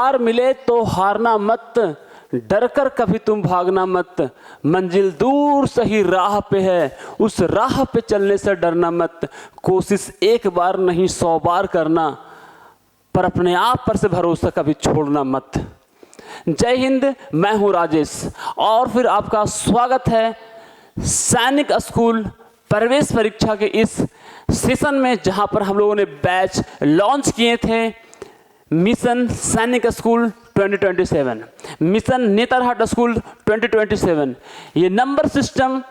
हार मिले तो हारना मत, डर कर कभी तुम भागना मत, मंजिल दूर सही राह पे है, उस राह पे चलने से डरना मत, कोशिश एक बार नहीं 100 बार करना, पर अपने आप पर से भरोसा कभी छोड़ना मत। जय हिंद, मैं हूं राजेश और फिर आपका स्वागत है सैनिक स्कूल प्रवेश परीक्षा के इस सेशन में, जहां पर हम लोगों ने बैच लॉन्च किए थे मिशन सैनिक स्कूल 2027, मिशन नेतरहाट स्कूल 2027। ये नंबर सिस्टम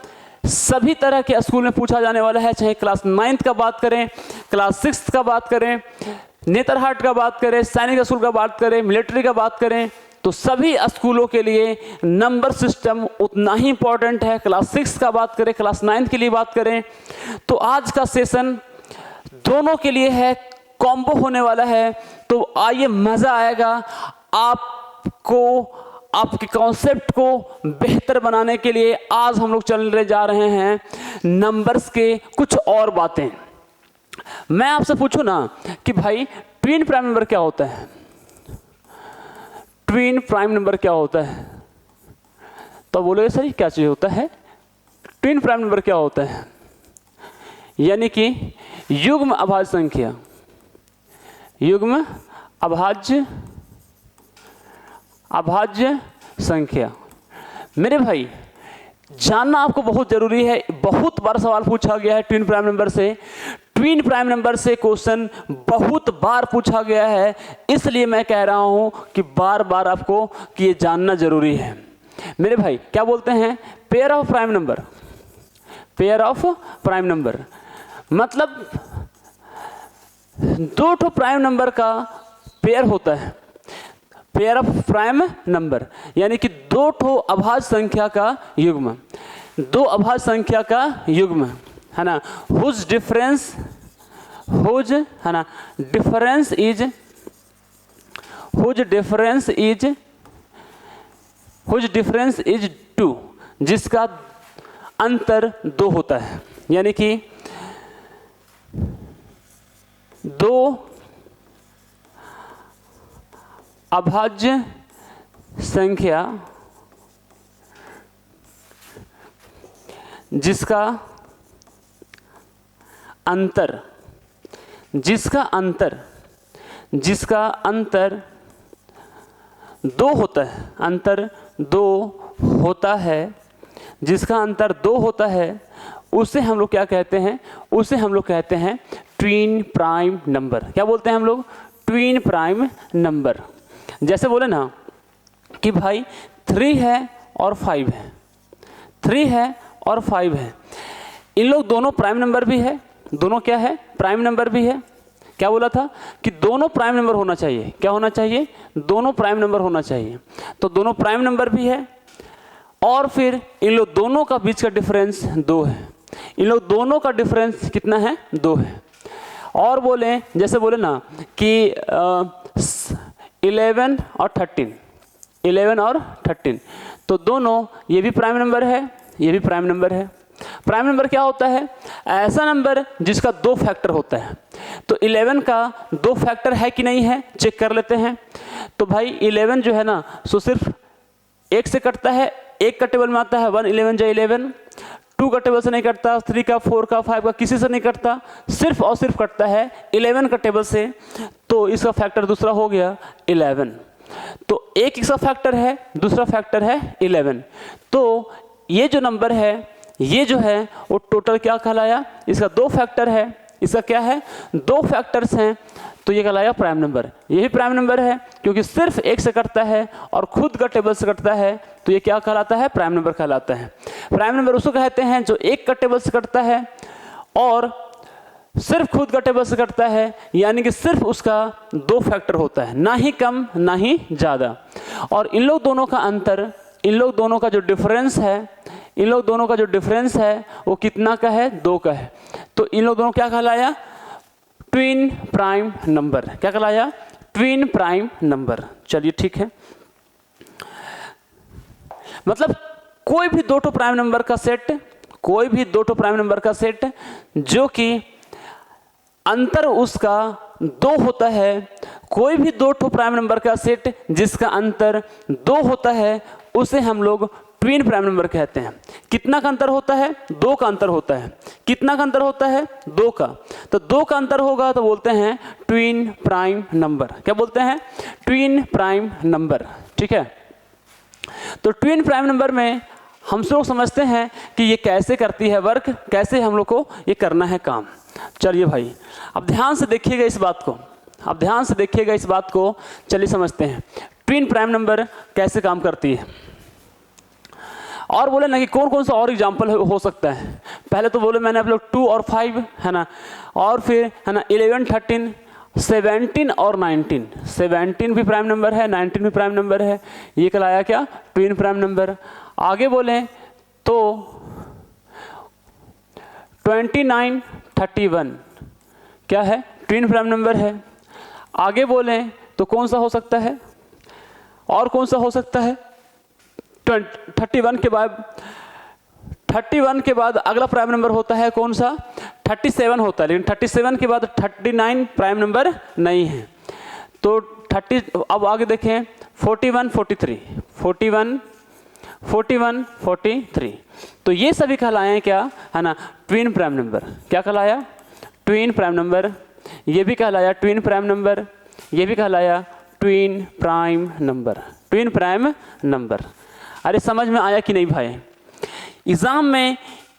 सभी तरह के स्कूल में पूछा जाने वाला है, चाहे क्लास 9th का बात करें, क्लास 6th का बात करें, नेतरहाट का बात करें, सैनिक स्कूल का बात करें, मिलिट्री का बात करें, तो सभी स्कूलों के लिए नंबर सिस्टम उतना ही इंपॉर्टेंट है। क्लास 6 का बात करें, क्लास 9 के लिए बात करें, तो आज का सेशन दोनों के लिए है, कॉम्बो होने वाला है। तो आइए, मज़ा आएगा। आपको आपके कॉन्सेप्ट को बेहतर बनाने के लिए आज हम लोग चलने जा रहे हैं नंबर्स के कुछ और बातें। मैं आपसे पूछूं ना कि भाई ट्विन प्राइम नंबर क्या होता है, ट्विन प्राइम नंबर क्या होता है, तो बोलोगे सर ये क्या चीज़ होता है, ट्विन प्राइम नंबर क्या होता है? यानी कि युग्म अभाज्य संख्या, युग्म अभाज्य संख्या। मेरे भाई जानना आपको बहुत जरूरी है, बहुत बार सवाल पूछा गया है ट्विन प्राइम नंबर से, ट्विन प्राइम नंबर से क्वेश्चन बहुत बार पूछा गया है, इसलिए मैं कह रहा हूं कि बार बार आपको कि ये जानना जरूरी है। मेरे भाई क्या बोलते हैं, pair of prime number, pair of prime number मतलब दो ठो प्राइम नंबर का पेयर होता है, पेयर ऑफ प्राइम नंबर यानी कि दो ठो अभाज्य संख्या का युग्म, दो अभाज्य संख्या का युग्म है ना, हुज डिफरेंस इज 2, जिसका अंतर 2 होता है। यानी कि दो अभाज्य संख्या जिसका अंतर 2 होता है, अंतर 2 होता है, जिसका अंतर 2 होता है, उसे हम लोग क्या कहते हैं, उसे हम लोग कहते हैं ट्विन प्राइम नंबर। क्या बोलते हैं हम लोग, ट्विन प्राइम नंबर। जैसे बोले ना कि भाई 3 है और 5 है, 3 है और 5 है, इन लोग दोनों प्राइम नंबर भी है, दोनों क्या है, प्राइम नंबर भी है। क्या बोला था कि दोनों प्राइम नंबर होना चाहिए, क्या होना चाहिए, दोनों प्राइम नंबर होना चाहिए। तो दोनों प्राइम नंबर भी है और फिर इन लोग दोनों का बीच का डिफरेंस 2 है, इन लोग दोनों का डिफरेंस कितना है, 2 है। और बोले जैसे बोले ना कि 11 और 13, 11 और 13, तो दोनों ये भी प्राइम नंबर है, ये भी प्राइम नंबर है। प्राइम नंबर क्या होता है, ऐसा नंबर जिसका 2 फैक्टर होता है। तो 11 का 2 फैक्टर है कि नहीं है, चेक कर लेते हैं। तो भाई 11 जो है ना, सो सिर्फ 1 से कटता है, 1 का टेबल में आता है 1, 11 जा 11, 2 का टेबल से नहीं कटता, 3 का, 4 का, 5 का, किसी से नहीं कटता, सिर्फ और सिर्फ कटता है 11 का टेबल से। तो इसका फैक्टर दूसरा हो गया 11। तो एक इसका फैक्टर है, दूसरा फैक्टर है 11। तो ये जो नंबर है, ये जो है वो टोटल क्या कहलाया, इसका 2 फैक्टर है, इसका क्या है, 2 फैक्टर्स हैं, तो ये कहलाया प्राइम नंबर। ये भी प्राइम नंबर है क्योंकि सिर्फ 1 से कटता है और खुद का टेबल से कटता है, तो ये क्या कहलाता है, प्राइम नंबर कहलाता है। प्राइम नंबर उसको कहते हैं जो 1 का टेबल से कटता है और सिर्फ खुद का टेबल से कटता है, यानी कि सिर्फ उसका 2 फैक्टर होता है, ना ही कम ना ही ज़्यादा। और इन लोग दोनों का अंतर, इन लोग दोनों का जो डिफरेंस है, इन लोग दोनों का जो डिफरेंस है वो कितना का है, 2 का है। तो इन लोग दोनों क्या कहलाया, ट्विन प्राइम नंबर। क्या कहलाया, ट्विन प्राइम नंबर। चलिए ठीक है, मतलब कोई भी 2 प्राइम नंबर का सेट, कोई भी 2 प्राइम नंबर का सेट जो कि अंतर उसका 2 होता है, कोई भी दो ठो प्राइम नंबर का सेट जिसका अंतर 2 होता है उसे हम लोग ट्विन प्राइम नंबर कहते हैं। कितना का अंतर होता है? 2 का अंतर होता है। कितना का अंतर होता है? 2 का। तो 2 का अंतर होगा तो बोलते हैं ट्विन प्राइम नंबर। क्या बोलते हैं? Twin prime number. ठीक है, तो ट्विन प्राइम नंबर में हम लोग समझते हैं कि ये कैसे करती है वर्क, कैसे हम लोग को ये करना है काम। चलिए भाई, अब ध्यान से देखिएगा इस बात को, अब ध्यान से देखिएगा इस बात को। चलिए समझते हैं ट्विन प्राइम नंबर कैसे काम करती है। और बोले ना कि कौन कौन सा और एग्जाम्पल हो सकता है। पहले तो बोले मैंने आप लोग 2 और 5 है ना, और फिर है ना 11, 13, 17 और 19। 17 भी प्राइम नंबर है, 19 भी प्राइम नंबर है। ये कहलाया क्या? Twin prime number. आगे बोले तो 29, 31 क्या है? ट्विन प्राइम नंबर है। आगे बोले तो कौन सा हो सकता है? और कौन सा हो सकता है? 31 के बाद अगला प्राइम नंबर होता है कौन सा? 37 होता है, लेकिन 37 के बाद 39 प्राइम नंबर नहीं है। तो 30, अब आगे देखें 41, 43, 41, 41, 43। तो ये सभी कहलाए क्या है ना? Twin prime number. क्या कहलाया? Twin prime number. ये भी कहलाया ट्विन प्राइम नंबर, ये भी कहलाया twin prime number. Twin prime number. अरे समझ में आया कि नहीं भाई? एग्जाम में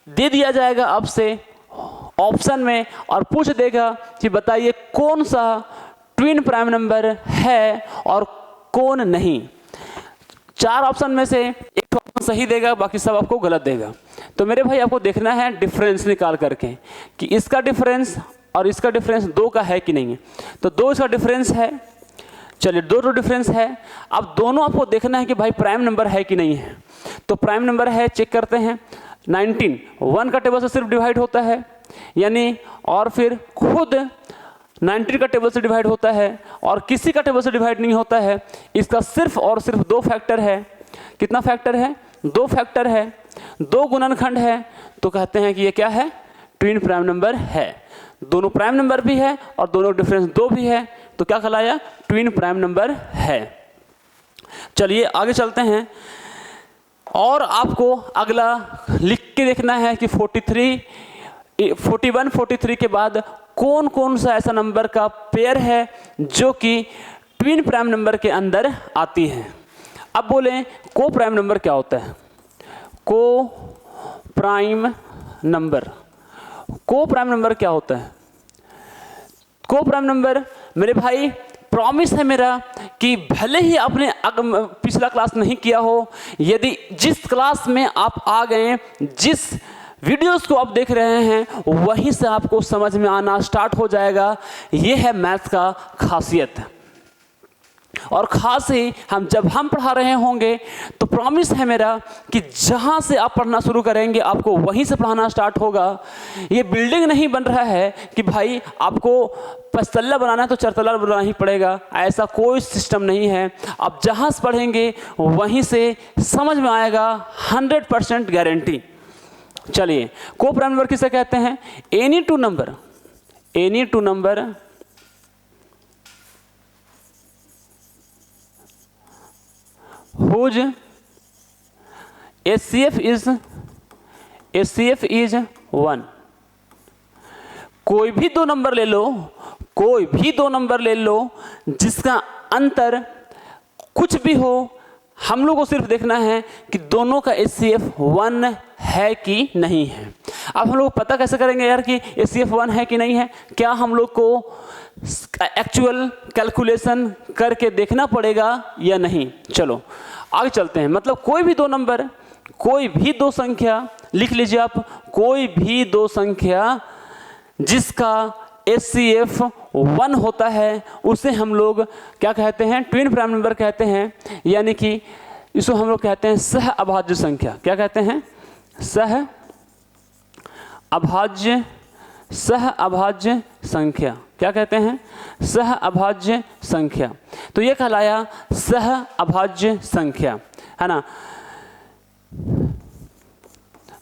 दे दिया जाएगा आपसे ऑप्शन में और पूछ देगा कि बताइए कौन सा ट्विन प्राइम नंबर है और कौन नहीं। 4 ऑप्शन में से एक ऑप्शन सही देगा, बाकी सब आपको गलत देगा। तो मेरे भाई आपको देखना है डिफरेंस निकाल करके कि इसका डिफरेंस और इसका डिफरेंस 2 का है कि नहीं है। तो 2 इसका डिफरेंस है। चलिए 2 डिफरेंस है। अब दोनों आपको देखना है कि भाई प्राइम नंबर है कि नहीं है। तो प्राइम नंबर है, चेक करते हैं। 19 1 का टेबल से सिर्फ डिवाइड होता है, यानी और फिर खुद 19 का टेबल से डिवाइड होता है और किसी का टेबल से डिवाइड नहीं होता है। इसका सिर्फ और सिर्फ 2 फैक्टर है। कितना फैक्टर है? 2 फैक्टर है, 2 गुणनखंड है। तो कहते हैं कि ये क्या है? ट्विन प्राइम नंबर है। दोनों प्राइम नंबर भी है और दोनों डिफरेंस 2 भी है, तो क्या कहलाया? ट्विन प्राइम नंबर है। चलिए आगे चलते हैं और आपको अगला लिख के देखना है कि 41, 43 के बाद कौन कौन सा ऐसा नंबर का पेयर है जो कि ट्विन प्राइम नंबर के अंदर आती है। अब बोले को प्राइम नंबर क्या होता है? को प्राइम नंबर। को प्राइम नंबर क्या होता है? को प्राइम नंबर मेरे भाई प्रॉमिस है मेरा कि भले ही आपने पिछला क्लास नहीं किया हो, यदि जिस क्लास में आप आ गए, जिस वीडियोस को आप देख रहे हैं, वहीं से आपको समझ में आना स्टार्ट हो जाएगा। ये है मैथ्स का खासियत। और खास ही जब हम पढ़ा रहे होंगे तो प्रॉमिस है मेरा कि जहाँ से आप पढ़ना शुरू करेंगे आपको वहीं से पढ़ाना स्टार्ट होगा। ये बिल्डिंग नहीं बन रहा है कि भाई आपको 5 तल्ला बनाना है तो 4 तल्ला बनाना ही पड़ेगा, ऐसा कोई सिस्टम नहीं है। आप जहाँ से पढ़ेंगे वहीं से समझ में आएगा, 100% गारंटी। चलिए को प्राइम नंबर किसे कहते हैं? Any two number whose HCF is 1। कोई भी 2 नंबर ले लो, कोई भी 2 नंबर ले लो जिसका अंतर कुछ भी हो, हम लोग को सिर्फ देखना है कि दोनों का HCF 1 है कि नहीं है। अब हम लोग पता कैसे करेंगे यार कि HCF 1 है कि नहीं है? क्या हम लोग को एक्चुअल कैलकुलेशन करके देखना पड़ेगा या नहीं? चलो आगे चलते हैं। मतलब कोई भी 2 नंबर, कोई भी 2 संख्या लिख लीजिए आप, कोई भी 2 संख्या जिसका HCF 1 होता है उसे हम लोग क्या कहते हैं? ट्विन प्राइम नंबर कहते हैं। यानी कि इसको हम लोग कहते हैं सह अभाज्य संख्या। क्या कहते हैं? सह अभाज्य संख्या। क्या कहते हैं? सह अभाज्य संख्या। तो ये कहलाया सह अभाज्य संख्या, है ना।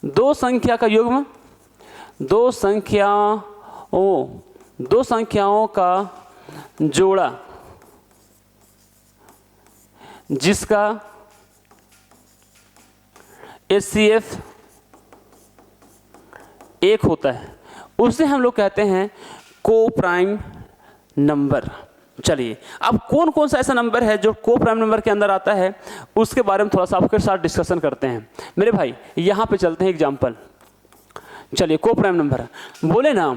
2 संख्या का युग्म, 2 संख्याओं का जोड़ा, जिसका HCF 1 होता है उसे हम लोग कहते हैं को प्राइम नंबर। चलिए, अब कौन कौन सा ऐसा नंबर है जो को प्राइम नंबर के अंदर आता है उसके बारे में थोड़ा सा आपके साथ डिस्कशन करते हैं। मेरे भाई यहाँ पे चलते हैं एग्जाम्पल। चलिए, को प्राइम नंबर बोले ना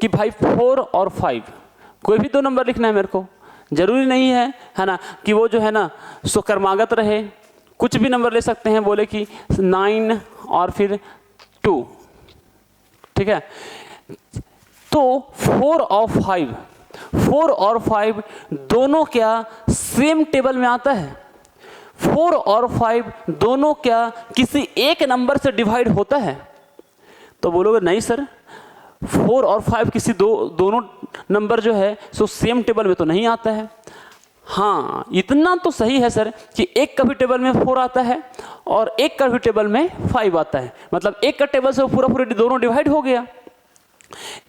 कि भाई 4 और 5 कोई भी दो नंबर लिखना है मेरे को, जरूरी नहीं है ना कि वो जो है ना सो क्रमागत रहे, कुछ भी नंबर ले सकते हैं। बोले कि 9 और फिर 2, ठीक है। तो 4 और 5 दोनों क्या सेम टेबल में आता है? 4 और 5 दोनों क्या किसी एक नंबर से डिवाइड होता है? तो बोलोगे नहीं सर, 4 और 5 किसी दोनों नंबर जो है सो सेम टेबल में तो नहीं आता है। हाँ, इतना तो सही है सर कि एक का भी टेबल में 4 आता है और एक का भी टेबल में 5 आता है। मतलब एक का टेबल से पूरा दोनों डिवाइड हो गया।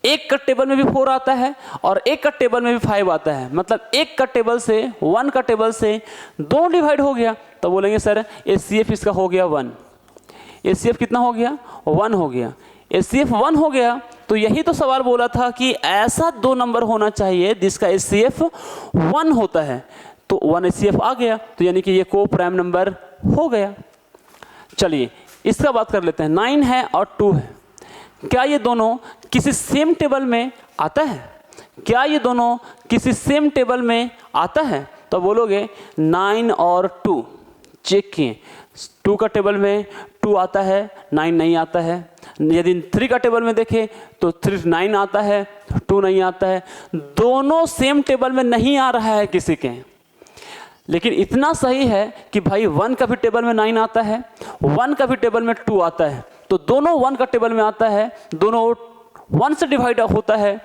एक का टेबल में भी 4 आता है और एक का टेबल में भी 5 आता है। मतलब एक का टेबल से 1 का टेबल से 2 डिवाइड हो गया। तो बोलेंगे सर HCF इसका हो गया 1। HCF कितना हो गया? 1 हो गया। HCF 1 हो गया तो यही तो सवाल बोला था कि ऐसा दो नंबर होना चाहिए जिसका HCF 1 होता है। तो 1 HCF आ गया, तो यानी कि ये को प्राइम नंबर हो गया। चलिए, इसका बात कर लेते हैं। 9 है और 2 है, क्या ये दोनों किसी सेम टेबल में आता है? क्या ये दोनों किसी सेम टेबल में आता है? तो बोलोगे 9 और 2 चेक किए, 2 का टेबल में 2 आता है, 9 नहीं आता है। यदि 3 का टेबल में देखें तो 9 आता है, 2 नहीं आता है। दोनों सेम टेबल में नहीं आ रहा है किसी के। लेकिन इतना सही है कि भाई 1 का भी टेबल में 9 आता है, 1 का भी टेबल में 2 आता है। तो दोनों 1 का टेबल में आता है, दोनों 1 से डिवाइड होता है।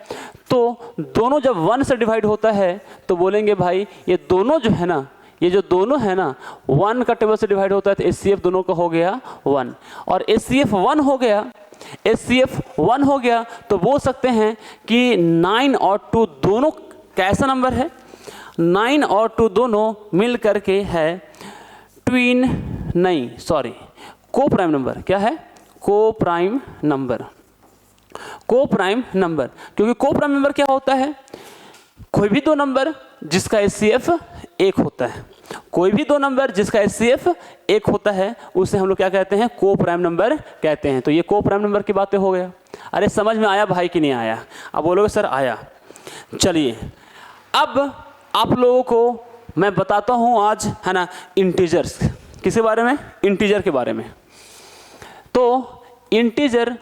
तो दोनों जब 1 से डिवाइड होता है तो बोलेंगे भाई ये दोनों जो है ना, ये जो दोनों है ना 1 का टेबल से डिवाइड होता है तो HCF दोनों का हो गया 1। और HCF 1 हो गया, HCF 1 हो गया तो बोल सकते हैं कि 9 और 2 दोनों कैसा नंबर है? 9 और 2 दोनों मिल करके है को प्राइम नंबर। क्या है? को प्राइम नंबर। को प्राइम नंबर, क्योंकि को प्राइम नंबर क्या होता है? कोई भी दो नंबर जिसका HCF 1 होता है। कोई भी दो नंबर जिसका HCF 1 होता है उसे हम लोग क्या कहते हैं? को प्राइम नंबर कहते हैं। तो ये को प्राइम नंबर की बातें हो गया। अरे समझ में आया भाई कि नहीं आया? अब बोलोगे सर आया। चलिए, अब आप लोगों को मैं बताता हूँ आज, है ना, इंटीजर्स। किसके बारे में? इंटीजर के बारे में। तो इंटीजर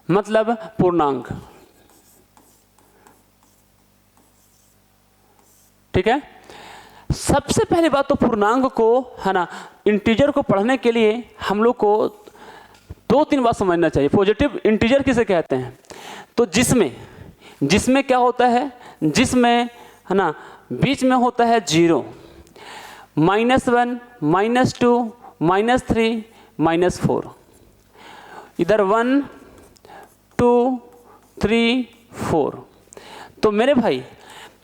मतलब पूर्णांक, ठीक है। सबसे पहली बात तो पूर्णांक को, है ना, इंटीजर को पढ़ने के लिए हम लोग को 2-3 बात समझना चाहिए। पॉजिटिव इंटीजर किसे कहते हैं? तो जिसमें क्या होता है? जिसमें, है ना, बीच में होता है 0, -1, -2, -3, -4। इधर 1, 2, 3, 4। तो मेरे भाई,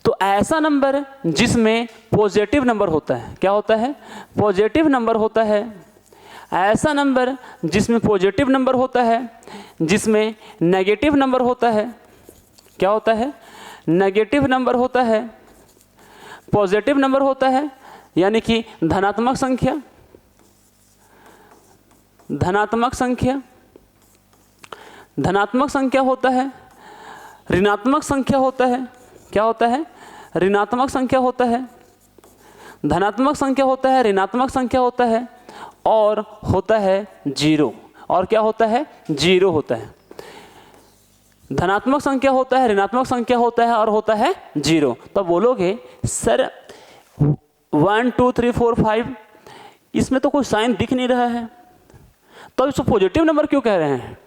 तो ऐसा नंबर जिसमें पॉजिटिव नंबर होता है, क्या होता है? पॉजिटिव नंबर होता है। ऐसा नंबर जिसमें पॉजिटिव नंबर होता है, जिसमें नेगेटिव नंबर होता है, क्या होता है? नेगेटिव नंबर होता है। पॉजिटिव नंबर होता है यानी कि धनात्मक संख्या, धनात्मक संख्या होता है। ऋणात्मक संख्या होता है। क्या होता है? ऋणात्मक संख्या होता है। धनात्मक संख्या होता है, ऋणात्मक संख्या होता है, और होता है 0। और क्या होता है? 0 होता है। धनात्मक संख्या होता है, ऋणात्मक संख्या होता है, और होता है 0। तो बोलोगे सर 1 2 3 4 5 इसमें तो कोई साइन दिख नहीं रहा है, तो इसको पॉजिटिव नंबर क्यों कह रहे हैं?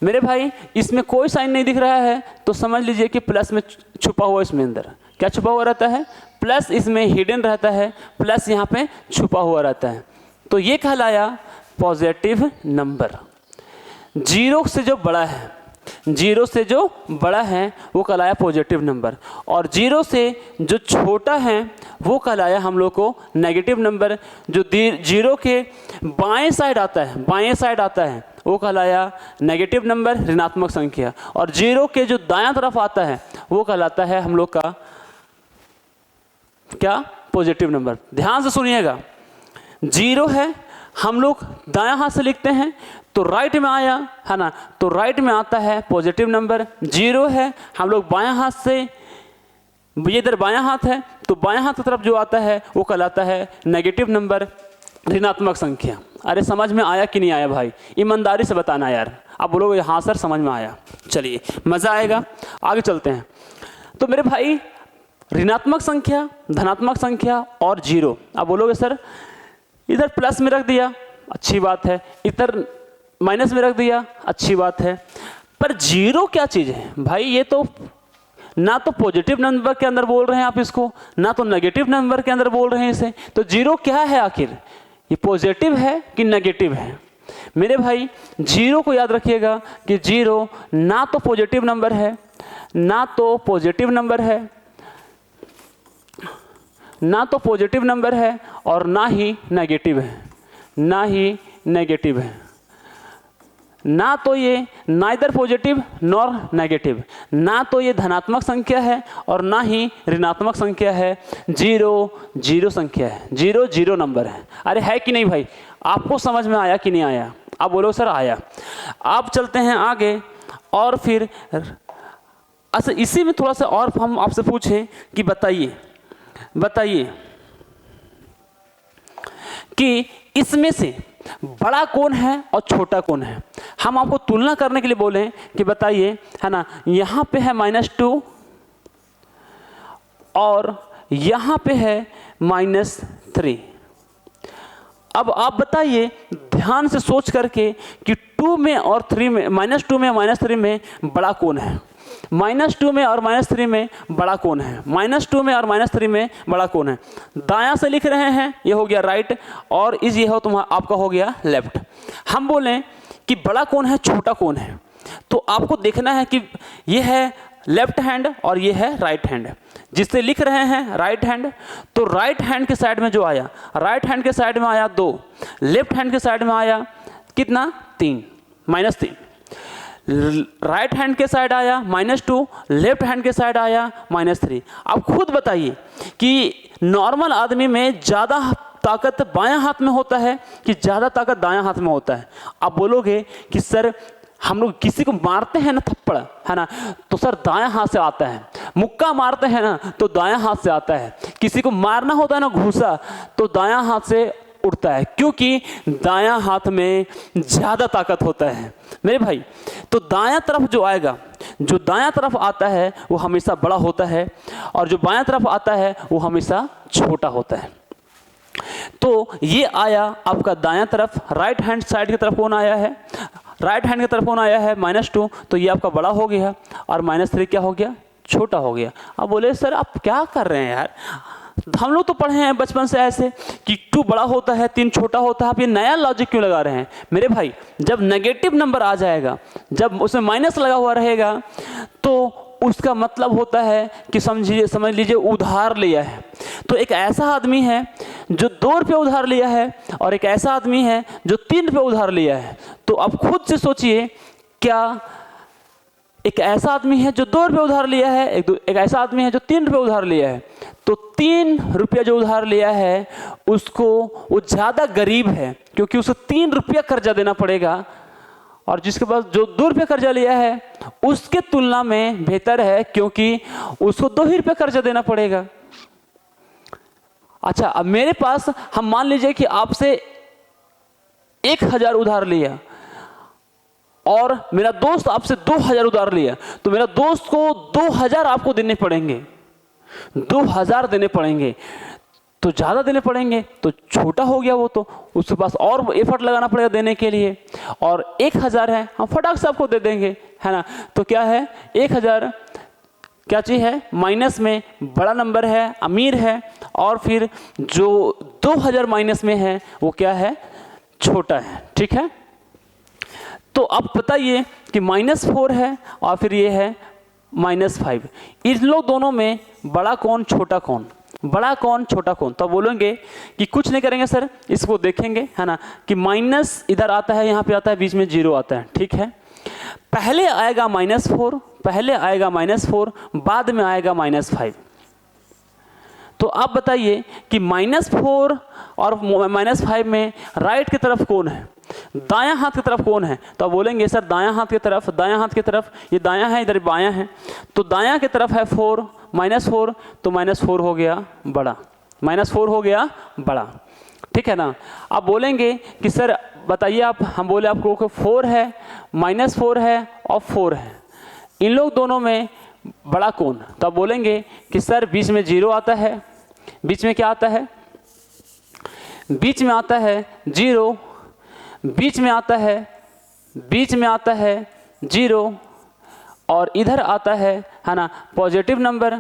मेरे भाई, इसमें कोई साइन नहीं दिख रहा है तो समझ लीजिए कि प्लस में छुपा हुआ, इसमें अंदर क्या छुपा हुआ रहता है? प्लस इसमें हिडन रहता है, प्लस यहाँ पे छुपा हुआ रहता है। तो ये कहलाया पॉजिटिव नंबर। 0 से जो बड़ा है, जीरो से जो बड़ा है वो कहलाया पॉजिटिव नंबर, और जीरो से जो छोटा है वो कहलाया हम लोग को नेगेटिव नंबर। जो जीरो के बाएं साइड आता है वो कहलाया नेगेटिव नंबर, ऋणात्मक संख्या, और जीरो के जो दायां तरफ आता है वो कहलाता है हम लोग का क्या, पॉजिटिव नंबर। ध्यान से सुनिएगा, जीरो है हम लोग दायां हाथ से लिखते हैं तो राइट में आया है ना, तो राइट में आता है पॉजिटिव नंबर। जीरो है हम लोग बायां हाथ से, ये इधर बायां हाथ है तो बायां हाथ की तरफ जो आता है वो कहलाता है नेगेटिव नंबर, ऋणात्मक संख्या। अरे समझ में आया कि नहीं आया भाई, ईमानदारी से बताना यार। आप बोलोगे हाँ सर समझ में आया, चलिए मज़ा आएगा, आगे चलते हैं। तो मेरे भाई ऋणात्मक संख्या, धनात्मक संख्या और जीरो, आप बोलोगे सर इधर प्लस में रख दिया, अच्छी बात है, इधर माइनस में रख दिया, अच्छी बात है, पर जीरो क्या चीज़ है भाई? ये तो ना तो पॉजिटिव नंबर के अंदर बोल रहे हैं आप इसको, ना तो नेगेटिव नंबर के अंदर बोल रहे हैं इसे, तो जीरो क्या है आखिर? ये पॉजिटिव है कि नेगेटिव है? मेरे भाई जीरो को याद रखिएगा कि जीरो ना तो पॉजिटिव नंबर है, ना तो पॉजिटिव नंबर है, ना तो पॉजिटिव नंबर है और ना ही नेगेटिव है, ना ही नेगेटिव है, ना तो ये नाइदर पॉजिटिव नॉर नेगेटिव, ना तो ये धनात्मक संख्या है और ना ही ऋणात्मक संख्या है। जीरो जीरो संख्या है, जीरो जीरो नंबर है। अरे है कि नहीं भाई? आपको समझ में आया कि नहीं आया? आप बोलो सर आया। आप चलते हैं आगे, और फिर अच्छा इसी में थोड़ा सा और हम आपसे पूछें कि बताइए कि इसमें से बड़ा कौन है और छोटा कौन है? हम आपको तुलना करने के लिए बोले कि बताइए, है ना, यहाँ पे है -2 और यहाँ पे है -3। अब आप बताइए ध्यान से सोच करके कि 2 में और 3 में, -2 में -3 में बड़ा कौन है? -2 में और -3 में बड़ा कौन है? -2 में और -3 में बड़ा कौन है? दायां से लिख रहे हैं, ये हो गया राइट, और इस ये हो तुम्हारा आपका हो गया लेफ्ट। हम बोलें कि बड़ा कौन है छोटा कौन है, तो आपको देखना है कि ये है लेफ्ट हैंड और ये है राइट हैंड। जिससे लिख रहे हैं राइट हैंड, तो राइट हैंड के साइड में जो आया, राइट हैंड के साइड में आया 2, लेफ्ट हैंड के साइड में आया कितना? 3, -3। राइट हैंड के साइड आया -2, लेफ्ट हैंड के साइड आया -3। अब खुद बताइए कि नॉर्मल आदमी में ज़्यादा ताकत बायां हाथ में होता है कि ज़्यादा ताकत दायां हाथ में होता है? आप बोलोगे कि सर हम लोग किसी को मारते हैं ना थप्पड़, है ना, तो सर दायां हाथ से आता है। मुक्का मारते हैं ना तो दायां हाथ से आता है। किसी को मारना होता है ना घूसा, तो दायां हाथ से उड़ता है, क्योंकि दायां हाथ में ज़्यादा ताकत होता है मेरे भाई। तो दायां तरफ जो आएगा, जो दायां तरफ आता है वो हमेशा बड़ा होता है, और जो बायां तरफ आता है वो हमेशा छोटा होता है। तो ये आया आपका दायां तरफ, राइट हैंड साइड की तरफ कौन आया है? राइट हैंड की तरफ कौन आया है? -2, तो ये आपका बड़ा हो गया, और -3 क्या हो गया? छोटा हो गया। अब बोले सर आप क्या कर रहे हैं यार, हम लोग तो पढ़े हैं बचपन से ऐसे कि 2 बड़ा होता है 3 छोटा होता है, आप ये नया लॉजिक क्यों लगा रहे हैं? मेरे भाई जब नेगेटिव नंबर आ जाएगा, जब उसमें माइनस लगा हुआ रहेगा, तो उसका मतलब होता है कि समझ लीजिए उधार लिया है। तो एक ऐसा आदमी है जो 2 रुपये उधार लिया है, और एक ऐसा आदमी है जो 3 रुपये उधार लिया है। तो आप खुद से सोचिए, क्या एक ऐसा आदमी है जो 2 रुपये उधार लिया है, एक ऐसा आदमी है जो 3 रुपये उधार लिया है, तो 3 रुपया जो उधार लिया है उसको, वो ज़्यादा गरीब है क्योंकि उसे 3 रुपया कर्जा देना पड़ेगा, और जिसके पास जो 2 रुपये कर्जा लिया है उसके तुलना में बेहतर है क्योंकि उसको 2 ही रुपये कर्जा देना पड़ेगा। अच्छा, अब मेरे पास, हम मान लीजिए कि आपसे 1000 उधार लिया और मेरा दोस्त आपसे 2000 उधार लिया, तो मेरा दोस्त को 2000 आपको देने पड़ेंगे, 2000 देने पड़ेंगे, तो ज़्यादा देने पड़ेंगे, तो छोटा हो गया वो, तो उसके पास और एफर्ट लगाना पड़ेगा देने के लिए। और 1000 है, हम फटाक से आपको दे देंगे, है ना। तो क्या है, 1000 क्या चीज़ है? माइनस में बड़ा नंबर है, अमीर है, और फिर जो 2000 माइनस में है वो क्या है? छोटा है। ठीक है, तो अब बताइए कि -4 है और फिर ये है -5, इन लोग दोनों में बड़ा कौन छोटा कौन, बड़ा कौन छोटा कौन? तो बोलेंगे कि कुछ नहीं करेंगे सर, इसको देखेंगे, है ना, कि माइनस इधर आता है, यहाँ पे आता है, बीच में 0 आता है, ठीक है। पहले आएगा -4, पहले आएगा -4, बाद में आएगा -5। तो आप बताइए कि -4 और -5 में राइट की तरफ कौन है, दायां हाथ की तरफ कौन है? तो आप बोलेंगे सर दायां हाथ की तरफ, दायां हाथ की तरफ, ये दायां है, इधर बायां है, तो दायां की तरफ है 4, -4, तो -4 हो गया बड़ा, -4 हो गया बड़ा, ठीक है ना। आप बोलेंगे कि सर बताइए आप, हम बोले आपको कि 4 है, -4 है और 4 है, इन लोग दोनों में बड़ा कौन? तो आप बोलेंगे कि सर बीच में 0 आता है, बीच में क्या आता है, बीच में आता है 0, बीच में आता है, बीच में आता है 0, और इधर आता है ना, पॉजिटिव नंबर,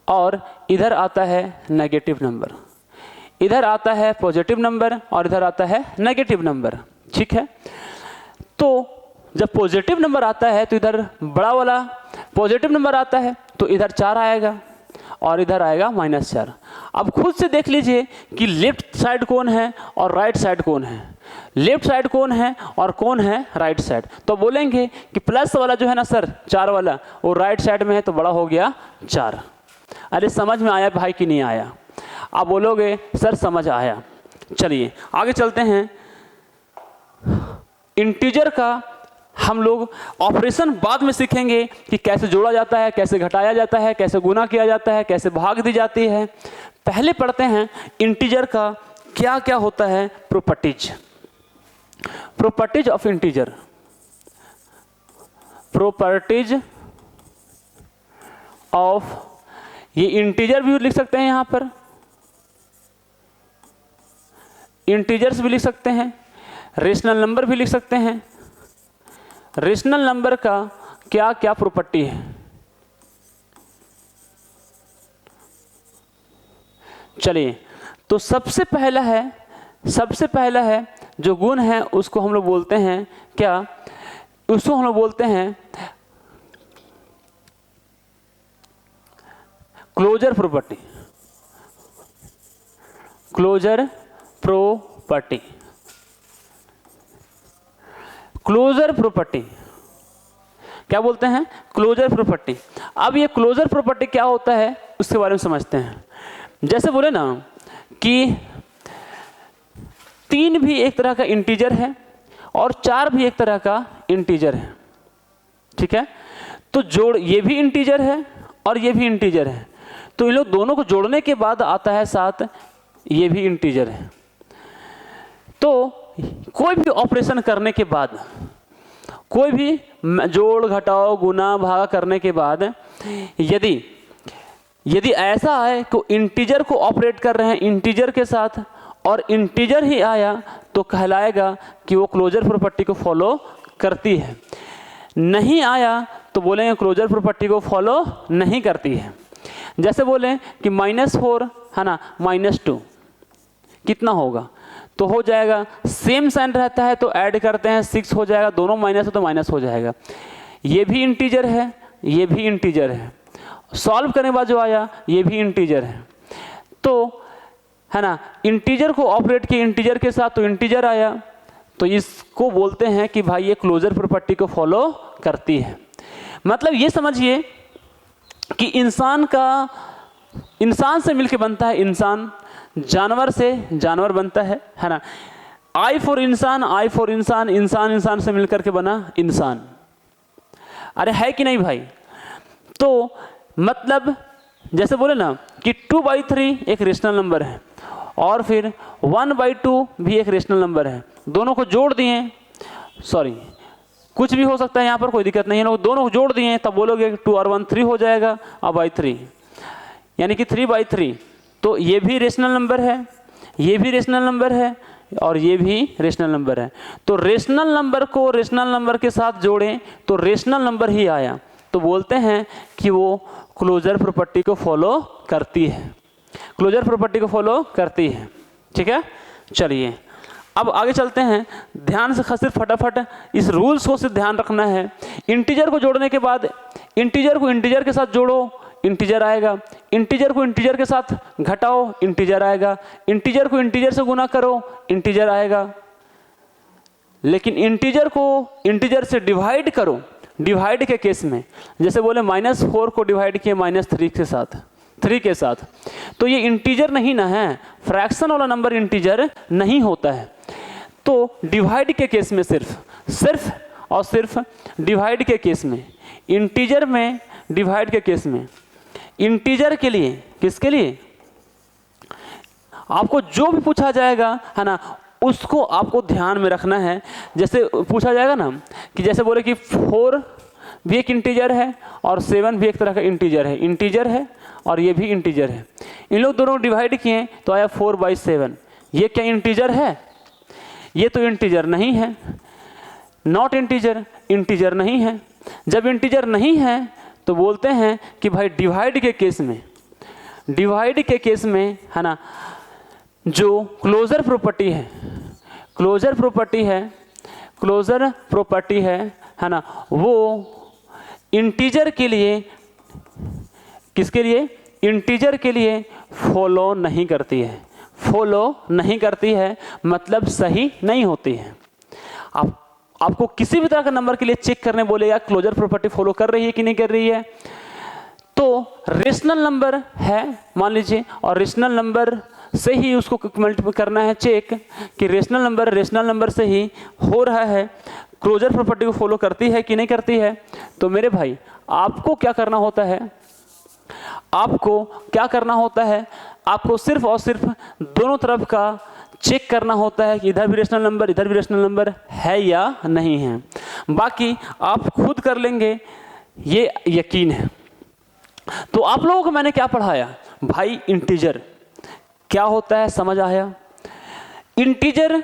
और इधर आता है नेगेटिव नंबर, इधर आता है पॉजिटिव नंबर और इधर आता है नेगेटिव नंबर, ठीक है। तो जब पॉजिटिव नंबर आता है तो इधर बड़ा वाला पॉजिटिव नंबर आता है तो इधर 4 आएगा और इधर आएगा -4। अब खुद से देख लीजिए कि लेफ्ट साइड कौन है और राइट साइड कौन है, लेफ्ट साइड कौन है और कौन है राइट साइड। तो बोलेंगे कि प्लस वाला जो है ना सर, 4 वाला, वो राइट साइड में है तो बड़ा हो गया 4। अरे समझ में आया भाई कि नहीं आया? आप बोलोगे सर समझ आया। चलिए आगे चलते हैं। इंटीजर का हम लोग ऑपरेशन बाद में सीखेंगे कि कैसे जोड़ा जाता है, कैसे घटाया जाता है, कैसे गुना किया जाता है, कैसे भाग दी जाती है। पहले पढ़ते हैं इंटीजर का क्या क्या होता है, properties. Properties of integer, properties of, ये इंटीजर भी लिख सकते हैं, यहाँ पर इंटीजर्स भी लिख सकते हैं, रेशनल नंबर भी लिख सकते हैं। रेशनल नंबर का क्या क्या प्रॉपर्टी है? चलिए, तो सबसे पहला है जो गुण है उसको हम लोग बोलते हैं क्या, उसको हम लोग बोलते हैं closure property. Closure property, closure property क्या बोलते हैं? Closure property. अब ये क्लोजर प्रॉपर्टी क्या होता है उसके बारे में समझते हैं। जैसे बोले ना कि 3 भी एक तरह का इंटीजर है और 4 भी एक तरह का इंटीजर है, ठीक है। तो जोड़, ये भी इंटीजर है और ये भी इंटीजर है, तो इन लोग दोनों को जोड़ने के बाद आता है 7, ये भी इंटीजर है। तो कोई भी ऑपरेशन करने के बाद, कोई भी जोड़ घटाओ गुना भागा करने के बाद यदि ऐसा है कि इंटीजर को ऑपरेट कर रहे हैं इंटीजर के साथ और इंटीजर ही आया तो कहलाएगा कि वो क्लोजर प्रॉपर्टी को फॉलो करती है। नहीं आया तो बोलेंगे क्लोजर प्रॉपर्टी को फॉलो नहीं करती है। जैसे बोले कि -4 है ना, -2 कितना होगा? तो हो जाएगा, सेम साइन रहता है तो ऐड करते हैं 6 हो जाएगा, दोनों माइनस है तो माइनस हो जाएगा। ये भी इंटीजर है, ये भी इंटीजर है, सॉल्व करने के बाद जो आया ये भी इंटीजर है। तो है ना, इंटीजर को ऑपरेट किया इंटीजर के साथ तो इंटीजर आया, तो इसको बोलते हैं कि भाई ये क्लोजर प्रॉपर्टी को फॉलो करती है। मतलब ये समझिए कि इंसान से मिलके बनता है इंसान, जानवर से जानवर बनता है ना। आई फॉर इंसान, आई फॉर इंसान, इंसान इंसान से मिलकर के बना इंसान। अरे है कि नहीं भाई? तो मतलब जैसे बोले ना कि 2/3 एक रेशनल नंबर है और फिर 1/2 भी एक रेशनल नंबर है, दोनों को जोड़ दिए, सॉरी कुछ भी हो सकता है यहाँ पर, कोई दिक्कत नहीं है, लोग दोनों को जोड़ दिए तब बोलोगे 2 और 1 3 हो जाएगा और बाई 3 यानी कि 3/3। तो ये भी रेशनल नंबर है, ये भी रेशनल नंबर है और ये भी रेशनल नंबर है। तो रेशनल नंबर को रेशनल नंबर के साथ जोड़ें तो रेशनल नंबर ही आया, तो बोलते हैं कि वो क्लोजर प्रॉपर्टी को फॉलो करती है, क्लोजर प्रॉपर्टी को फॉलो करती है। ठीक है, चलिए अब आगे चलते हैं, ध्यान से सिर्फ फटाफट इस रूल्स को सिर्फ ध्यान रखना है। इंटीजर को जोड़ने के बाद इंटीजर को इंटीजर के साथ जोड़ो, इंटीजर आएगा। इंटीजर को इंटीजर के साथ घटाओ, इंटीजर आएगा। इंटीजर को इंटीजर से गुना करो, इंटीजर आएगा। लेकिन इंटीजर को इंटीजर से डिवाइड करो, डिवाइड के केस में जैसे बोले -4 को डिवाइड किए -3 के साथ, 3 के साथ, तो ये इंटीजर नहीं ना है, फ्रैक्शन वाला नंबर इंटीजर नहीं होता है। तो डिवाइड के केस में सिर्फ और सिर्फ डिवाइड के केस में, इंटीजर में डिवाइड के केस में, इंटीजर के लिए, किसके लिए, आपको जो भी पूछा जाएगा है ना, उसको आपको ध्यान में रखना है। जैसे पूछा जाएगा ना कि जैसे बोले कि 4 भी एक इंटीजर है और 7 भी एक तरह का इंटीजर है और ये भी इंटीजर है। इन लोग दोनों डिवाइड किए तो आया 4/7। ये क्या इंटीजर है? ये तो इंटीजर नहीं है, नॉट इंटीजर, इंटीजर नहीं है। जब इंटीजर नहीं है तो बोलते हैं कि भाई डिवाइड के केस में है ना, जो क्लोजर प्रॉपर्टी है ना, वो इंटीजर के लिए, किसके लिए, इंटीजर के लिए फॉलो नहीं करती है, मतलब सही नहीं होती है। आपको किसी भी तरह का नंबर के लिए चेक करने बोलेगा क्लोजर प्रॉपर्टी फॉलो कर रही है कि नहीं कर रही है। तो रेशनल नंबर है मान लीजिए, और रेशनल नंबर से ही उसको मल्टीप्लाई करना है चेक कि रेशनल नंबर से ही हो रहा है, क्लोजर प्रॉपर्टी को फॉलो करती है कि नहीं करती है। तो मेरे भाई आपको क्या करना होता है, आपको सिर्फ और सिर्फ दोनों तरफ का चेक करना होता है कि इधर भी रेशनल नंबर है या नहीं है। बाकी आप खुद कर लेंगे, ये यकीन है। तो आप लोगों को मैंने क्या पढ़ाया भाई, इंटीजर क्या होता है समझ आया। इंटीजर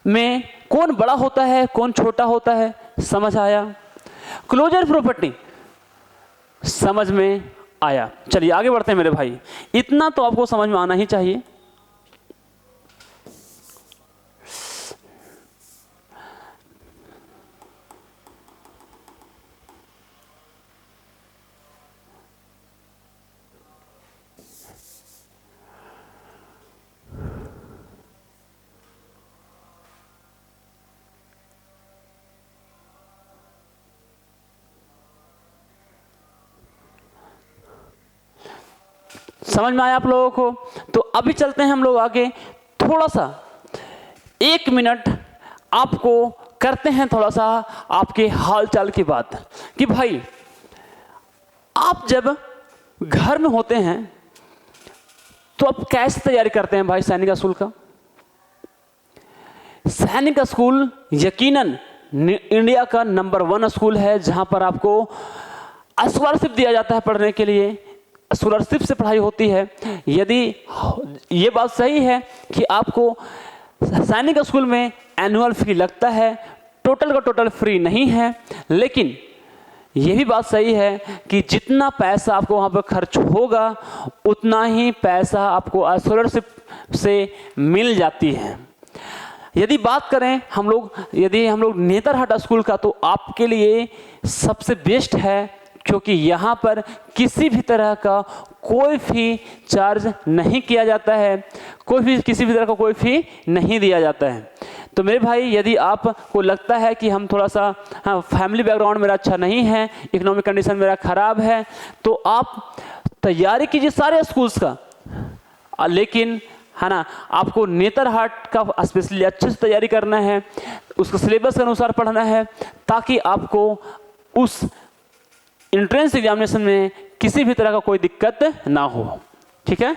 में कौन बड़ा होता है कौन छोटा होता है समझ आया। क्लोजर प्रॉपर्टी समझ में आया। चलिए आगे बढ़ते हैं मेरे भाई, इतना तो आपको समझ में आना ही चाहिए। समझ में आया आप लोगों को। तो अभी चलते हैं हम लोग आगे, थोड़ा सा 1 मिनट आपको करते हैं थोड़ा सा आपके हाल चाल की बात कि भाई आप जब घर में होते हैं तो आप कैसे तैयारी करते हैं भाई सैनिक स्कूल का। सैनिक स्कूल यकीनन इंडिया का नंबर 1 स्कूल है जहां पर आपको स्कॉलरशिप दिया जाता है पढ़ने के लिए, स्कॉलरशिप से पढ़ाई होती है। यदि ये बात सही है कि आपको सैनिक स्कूल में एनुअल फी लगता है, टोटल का टोटल फ्री नहीं है, लेकिन ये भी बात सही है कि जितना पैसा आपको वहाँ पर खर्च होगा उतना ही पैसा आपको स्कॉलरशिप से मिल जाती है। यदि बात करें यदि हम लोग नेतरहाट स्कूल का, तो आपके लिए सबसे बेस्ट है, क्योंकि यहाँ पर किसी भी तरह का कोई फी चार्ज नहीं किया जाता है, किसी भी तरह का कोई फी नहीं दिया जाता है। तो मेरे भाई यदि आपको लगता है कि हम थोड़ा सा फैमिली बैकग्राउंड मेरा अच्छा नहीं है, इकोनॉमिक कंडीशन मेरा ख़राब है, तो आप तैयारी कीजिए सारे स्कूल्स का, लेकिन है ना आपको नेतरहाट का स्पेशली अच्छे से तैयारी करना है, उसको सिलेबस के अनुसार पढ़ना है, ताकि आपको उस एंट्रेंस एग्जामिनेशन में किसी भी तरह का कोई दिक्कत ना हो। ठीक है।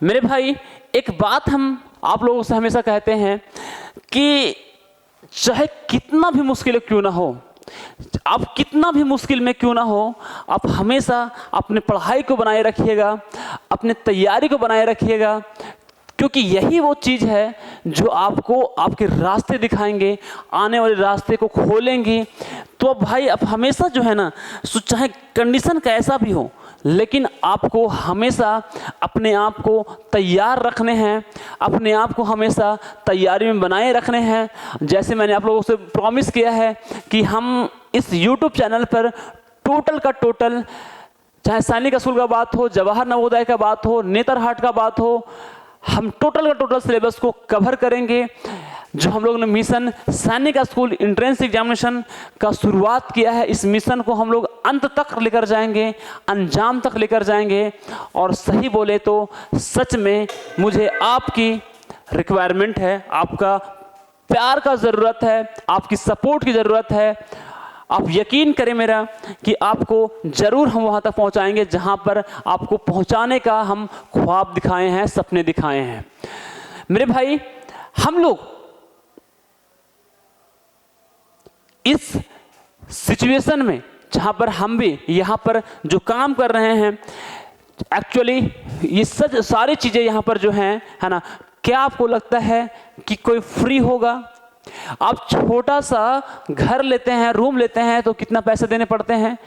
मेरे भाई एक बात हम आप लोगों से हमेशा कहते हैं कि चाहे कितना भी मुश्किल क्यों ना हो, आप कितना भी मुश्किल में क्यों ना हो, आप हमेशा अपने पढ़ाई को बनाए रखिएगा, अपने तैयारी को बनाए रखिएगा, क्योंकि यही वो चीज़ है जो आपको आपके रास्ते दिखाएंगे, आने वाले रास्ते को खोलेंगे। तो अब भाई आप हमेशा जो है ना, चाहे कंडीशन कैसा भी हो, लेकिन आपको हमेशा अपने आप को तैयार रखने हैं, अपने आप को हमेशा तैयारी में बनाए रखने हैं। जैसे मैंने आप लोगों से प्रॉमिस किया है कि हम इस YouTube चैनल पर टोटल का टोटल, चाहे सैनिक स्कूल का बात हो, जवाहर नवोदय का बात हो, नेतरहाट का बात हो, हम टोटल का टोटल सिलेबस को कवर करेंगे। जो हम लोग ने मिशन सैनिक स्कूल एंट्रेंस एग्जामिनेशन का शुरुआत किया है, इस मिशन को हम लोग अंत तक लेकर जाएंगे, अंजाम तक लेकर जाएंगे। और सही बोले तो सच में मुझे आपकी रिक्वायरमेंट है, आपका प्यार का ज़रूरत है, आपकी सपोर्ट की ज़रूरत है। आप यकीन करें मेरा कि आपको ज़रूर हम वहाँ तक पहुँचाएंगे जहाँ पर आपको पहुँचाने का हम ख्वाब दिखाए हैं, सपने दिखाए हैं। मेरे भाई, हम लोग इस सिचुएशन में जहाँ पर हम भी यहाँ पर जो काम कर रहे हैं, एक्चुअली ये सच सारी चीज़ें यहाँ पर जो हैं, है ना, क्या आपको लगता है कि कोई फ्री होगा? आप छोटा सा घर लेते हैं, रूम लेते हैं तो कितना पैसे देने पड़ते हैं?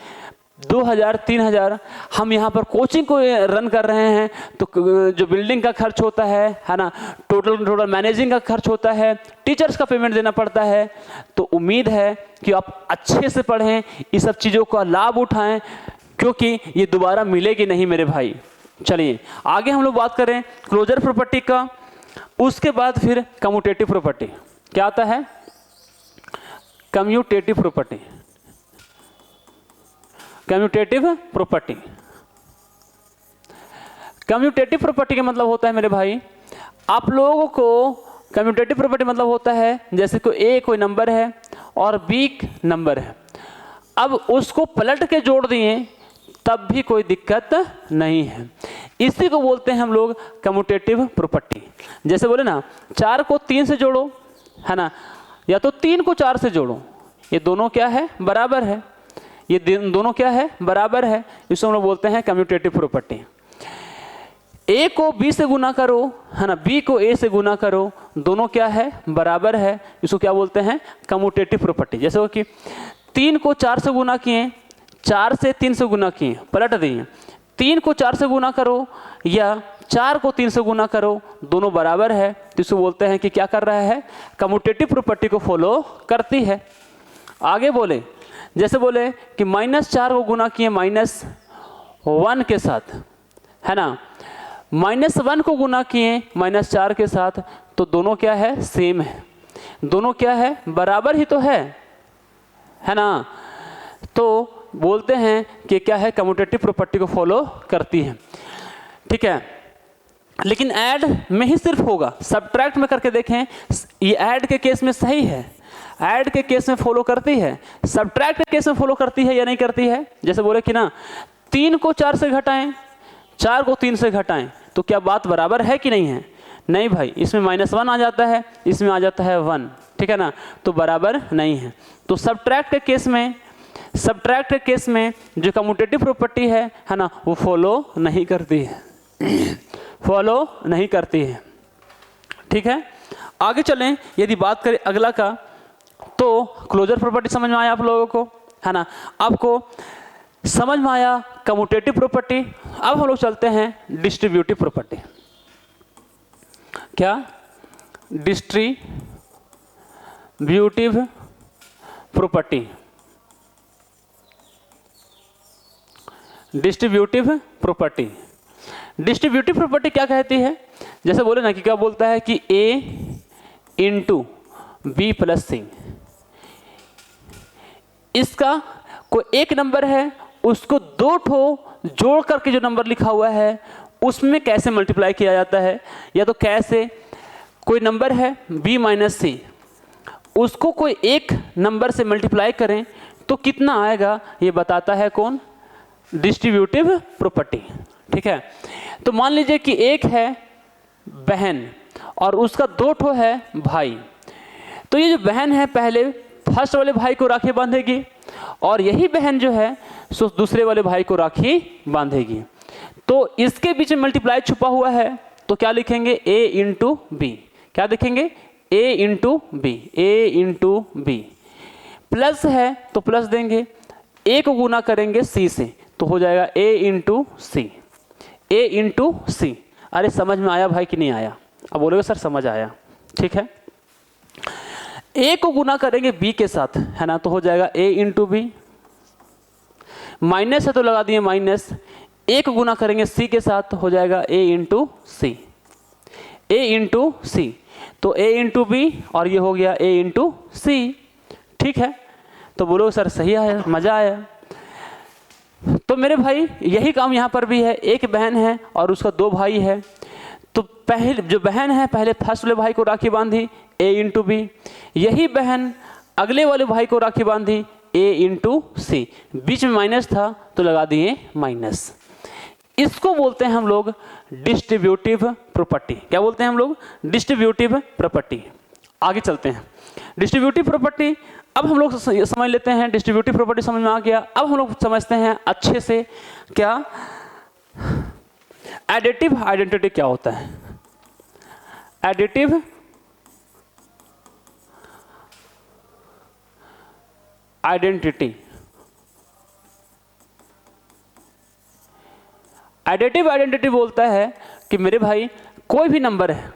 2000 3000। हम यहाँ पर कोचिंग को रन कर रहे हैं तो जो बिल्डिंग का खर्च होता है ना, टोटल मैनेजिंग का खर्च होता है, टीचर्स का पेमेंट देना पड़ता है। तो उम्मीद है कि आप अच्छे से पढ़ें, इस सब चीज़ों का लाभ उठाएं, क्योंकि ये दोबारा मिलेगी नहीं मेरे भाई। चलिए आगे हम लोग बात करें क्लोजर प्रॉपर्टी का, उसके बाद फिर कम्यूटेटिव प्रॉपर्टी। क्या आता है? Commutative property. Commutative property, commutative property का मतलब होता है मेरे भाई, आप लोगों को कम्यूटेटिव प्रॉपर्टी मतलब होता है जैसे कोई नंबर है और बी नंबर है, अब उसको पलट के जोड़ दिए तब भी कोई दिक्कत नहीं है। इसी को बोलते हैं हम लोग कम्यूटेटिव प्रॉपर्टी। जैसे बोले ना 4 को 3 से जोड़ो, है ना, या तो 3 को 4 से जोड़ो, ये दोनों क्या है? बराबर है। ये दोनों क्या है? बराबर है। इसको हम लोग बोलते हैं कम्यूटेटिव प्रॉपर्टी। ए को बी से गुना करो, है ना, बी को ए से गुना करो, दोनों क्या है? बराबर है। इसको क्या बोलते हैं? Commutative property. जैसे वो कि 3 को 4 से गुना किए, 4 से 3 से गुना किए, पलट दिए, 3 को 4 से गुना करो या 4 को 3 से गुना करो, दोनों बराबर है। तो इसको बोलते हैं कि क्या कर रहा है? कम्यूटेटिव प्रॉपर्टी को फॉलो करती है। आगे बोले, जैसे बोले कि -4 को गुना किए -1 के साथ, है ना, -1 को गुना किए -4 के साथ, तो दोनों क्या है? सेम है। दोनों क्या है? बराबर ही तो है ना। तो बोलते हैं कि क्या है? कम्यूटेटिव प्रॉपर्टी को फॉलो करती है। ठीक है, लेकिन ऐड में ही सिर्फ होगा, सब्ट्रैक्ट में करके देखें, ये ऐड के केस में सही है, ऐड के केस में फॉलो करती है, सब्ट्रैक्ट के केस में फॉलो करती है या नहीं करती है? जैसे बोले कि ना 3 को 4 से घटाएं, 4 को 3 से घटाएं, तो क्या बात बराबर है कि नहीं है? नहीं भाई, इसमें -1 आ जाता है, इसमें आ जाता है 1, ठीक है ना, तो बराबर नहीं है। तो सब्ट्रैक्ट के केस में जो कम्यूटेटिव प्रॉपर्टी है ना, वो फॉलो नहीं करती है, फॉलो नहीं करती है। ठीक है, आगे चलें। यदि बात करें अगला का, तो क्लोजर प्रॉपर्टी समझ में आया आप लोगों को, है ना, आपको समझ में आया कम्यूटेटिव प्रॉपर्टी। अब हम लोग चलते हैं डिस्ट्रीब्यूटिव प्रॉपर्टी। क्या? Distributive property. Distributive property, distributive property क्या कहती है? जैसे बोले ना कि क्या बोलता है कि A × B + C, इसका कोई एक नंबर है, उसको 2 ठो जोड़ करके जो नंबर लिखा हुआ है उसमें कैसे मल्टीप्लाई किया जाता है, या तो कैसे कोई नंबर है B - C, उसको कोई एक नंबर से मल्टीप्लाई करें तो कितना आएगा, ये बताता है कौन? Distributive property. ठीक है, तो मान लीजिए कि एक है बहन और उसका 2 ठो है भाई, तो ये जो बहन है पहले फर्स्ट वाले भाई को राखी बांधेगी और यही बहन जो है सो दूसरे वाले भाई को राखी बांधेगी। तो इसके बीच में मल्टीप्लाई छुपा हुआ है, तो क्या लिखेंगे a इंटू बी। क्या लिखेंगे a into B, a into B. Plus है तो प्लस देंगे, a को गुना करेंगे c से तो हो जाएगा a into C, a into C. अरे समझ में आया भाई कि नहीं आया? अब बोलोगे सर समझ आया, ठीक है। a को गुना करेंगे b के साथ, है ना, तो हो जाएगा a इंटू बी। माइनस है तो लगा दिए माइनस, a को गुना करेंगे c के साथ तो हो जाएगा a into C, a into C. तो a इंटू बी और ये हो गया a इंटू सी, ठीक है। तो बोलो सर सही आया, मज़ा आया। तो मेरे भाई यही काम यहाँ पर भी है, एक बहन है और उसका दो भाई है। तो पहले जो बहन है पहले फर्स्ट वाले भाई को राखी बांधी a इंटू बी, यही बहन अगले वाले भाई को राखी बांधी a इंटू सी। बीच में माइनस था तो लगा दिए माइनस। इसको बोलते हैं हम लोग डिस्ट्रीब्यूटिव प्रॉपर्टी। क्या बोलते हैं हम लोग? Distributive property. आगे चलते हैं। डिस्ट्रीब्यूटिव प्रॉपर्टी अब हम लोग समझ लेते हैं। डिस्ट्रीब्यूटिव प्रॉपर्टी समझ में आ गया। अब हम लोग समझते हैं अच्छे से क्या एडिटिव आइडेंटिटी क्या होता है। एडिटिव आइडेंटिटी, एडिटिव आइडेंटिटी बोलता है कि मेरे भाई कोई भी नंबर है,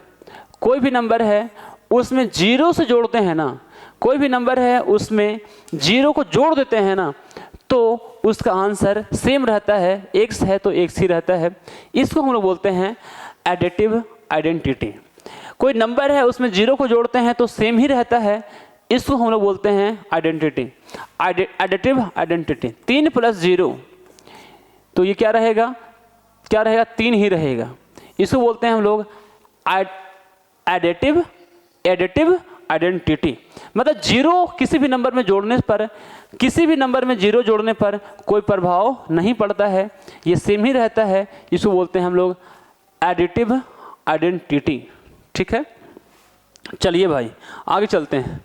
कोई भी नंबर है उसमें जीरो से जोड़ते हैं ना, कोई भी नंबर है उसमें जीरो को जोड़ देते हैं ना, तो उसका आंसर सेम रहता है, एक्स है तो एक्स ही रहता है। इसको हम लोग बोलते हैं एडिटिव आइडेंटिटी। कोई नंबर है उसमें जीरो को जोड़ते हैं तो सेम ही रहता है, इसको हम लोग बोलते हैं आइडेंटिटी, एडिटिव आइडेंटिटी। 3 + 0 तो ये क्या रहेगा? क्या रहेगा? 3 ही रहेगा। इसको बोलते हैं हम लोग एडिटिव आइडेंटिटी। मतलब जीरो किसी भी नंबर में जोड़ने पर, किसी भी नंबर में जीरो जोड़ने पर कोई प्रभाव नहीं पड़ता है, ये सेम ही रहता है। इसको बोलते हैं हम लोग एडिटिव आइडेंटिटी, ठीक है। चलिए भाई आगे चलते हैं,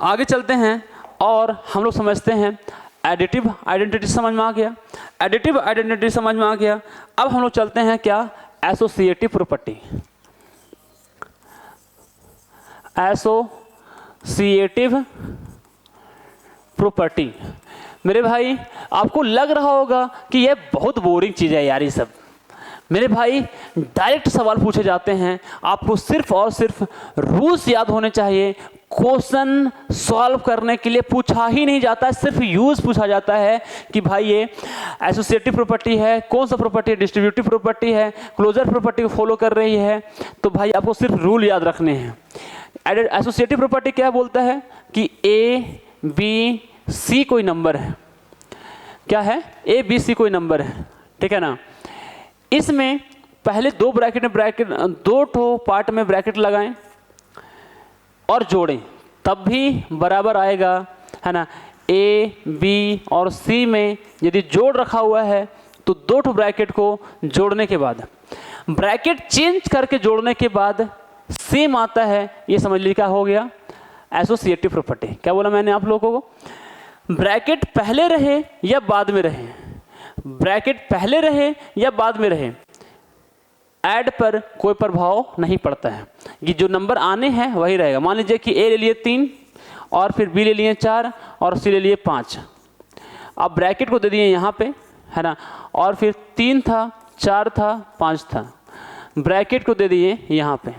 आगे चलते हैं और हम लोग समझते हैं एडिटिव आइडेंटिटी। समझ में आ गया, एडिटिव आइडेंटिटी समझ में आ गया। अब हम लोग चलते हैं क्या? Associative property. एसोसिएटिव प्रॉपर्टी मेरे भाई आपको लग रहा होगा कि ये बहुत बोरिंग चीज़ है यार ये सब। मेरे भाई डायरेक्ट सवाल पूछे जाते हैं, आपको सिर्फ और सिर्फ रूल्स याद होने चाहिए। क्वेश्चन सॉल्व करने के लिए पूछा ही नहीं जाता है, सिर्फ यूज पूछा जाता है कि भाई ये एसोसिएटिव प्रॉपर्टी है, कौन सा प्रॉपर्टी है? डिस्ट्रीब्यूटिव प्रॉपर्टी है, क्लोजर प्रॉपर्टी को फॉलो कर रही है। तो भाई आपको सिर्फ रूल याद रखने हैं। एसोसिएटिव प्रॉपर्टी क्या बोलता है कि ए बी सी कोई नंबर है। क्या है? ए बी सी कोई नंबर है, ठीक है ना। इसमें पहले दो ठो पार्ट में ब्रैकेट लगाएं और जोड़ें, तब भी बराबर आएगा, है ना। ए बी और सी में यदि जोड़ रखा हुआ है तो दो ठो ब्रैकेट को जोड़ने के बाद, ब्रैकेट चेंज करके जोड़ने के बाद सेम आता है, ये समझ लीजिए क्या हो गया? Associative property. क्या बोला मैंने आप लोगों को? ब्रैकेट पहले रहे या बाद में रहे, ब्रैकेट पहले रहे या बाद में रहे, ऐड पर कोई प्रभाव नहीं पड़ता है। ये जो नंबर आने हैं वही रहेगा। मान लीजिए कि ए ले लिए 3 और फिर बी ले लिए 4 और सी ले लिए 5। अब ब्रैकेट को दे दिए यहाँ पे, है ना, और फिर 3 था, 4 था, 5 था, ब्रैकेट को दे दिए यहाँ पे।